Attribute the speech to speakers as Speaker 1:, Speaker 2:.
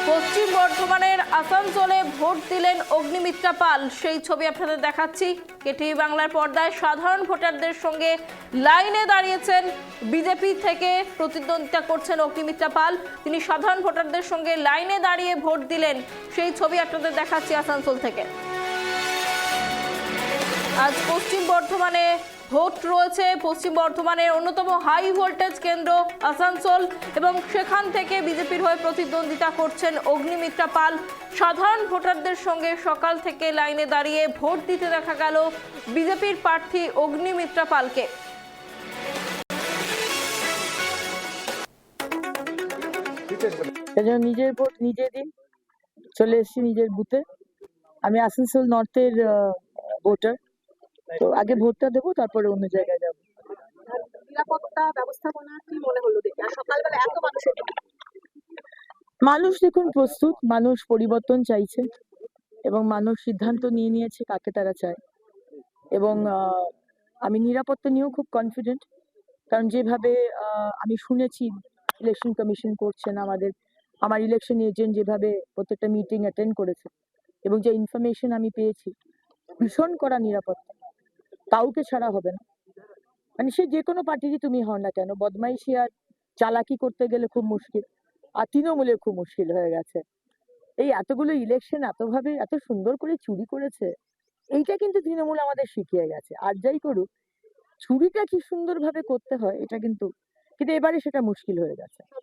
Speaker 1: পশ্চিম বর্ধমানের আসানসোলে ভোট দিলেন অগ্নিমিত্রা পাল, সেই ছবি আপনাদের দেখাচ্ছি। কেটিভি বাংলার পর্দায় সাধারণ ভোটারদের সঙ্গে লাইনে দাঁড়িয়েছেন বিজেপি থেকে প্রতিদ্বন্দ্বিতা করছেন অগ্নিমিত্রা পাল। তিনি সাধারণ ভোটারদের সঙ্গে লাইনে দাঁড়িয়ে ভোট দিলেন, সেই ছবি আপনাদের দেখাচ্ছি আসানসোল থেকে। আজ পশ্চিম বর্ধমানে ভোট রয়েছে। পশ্চিম বর্ধমানের অন্যতম হাই ভোল্টেজ কেন্দ্র আসানসোল, এবং সেখান থেকে বিজেপির হয়ে প্রতিদ্বন্দ্বিতা করছেন অগ্নিমিত্রা পাল। সাধারণ ভোটারদের সঙ্গে সকাল থেকে লাইনে দাঁড়িয়ে ভোট দিতে দেখা গেল বিজেপির প্রার্থী অগ্নিমিত্রা পালকে।
Speaker 2: নিজের ভোট নিজে দিন, চলে এসেছি নিজের বুথে। আমি আসানসোল নর্থের ভোটার, তো আগে ভোটটা দেবো, তারপরে অন্য জায়গায় যাবো।
Speaker 3: নিরাপত্তা ব্যবস্থাপনা কি মনে হলো দেখে? আর সকালবেলা এত মানুষের
Speaker 2: মানুষ দেখুন প্রস্তুত, মানুষ পরিবর্তন চাইছে এবং মানুষ সিদ্ধান্ত নিয়ে নিয়েছে কাকে তারা চায়। এবং আমি নিরাপত্তা নিয়েও খুব কনফিডেন্ট, কারণ যেভাবে আমি শুনেছি ইলেকশন কমিশন করছেন, আমার ইলেকশন এজেন্ট যেভাবে প্রত্যেকটা মিটিং অ্যাটেন্ড করেছে, এবং যে ইনফরমেশন আমি পেয়েছি, ভীষণ কড়া নিরাপত্তা, কাউকে ছাড়া হবে না। মানে সে যে কোনো পার্টিরই তুমি হও না কেন, বদমাইশি আর চালাকি করতে গেলে খুব মুশকিল, আর তৃণমূলে খুব মুশকিল হয়ে গেছে। এই এতগুলো ইলেকশন এত সুন্দর করে চুরি করেছে, এইটা কিন্তু তৃণমূল আমাদের শিখিয়ে গেছে। আর যাই করুক, চুরিটা কি সুন্দরভাবে করতে হয় এটা কিন্তু এবারে সেটা মুশকিল হয়ে গেছে।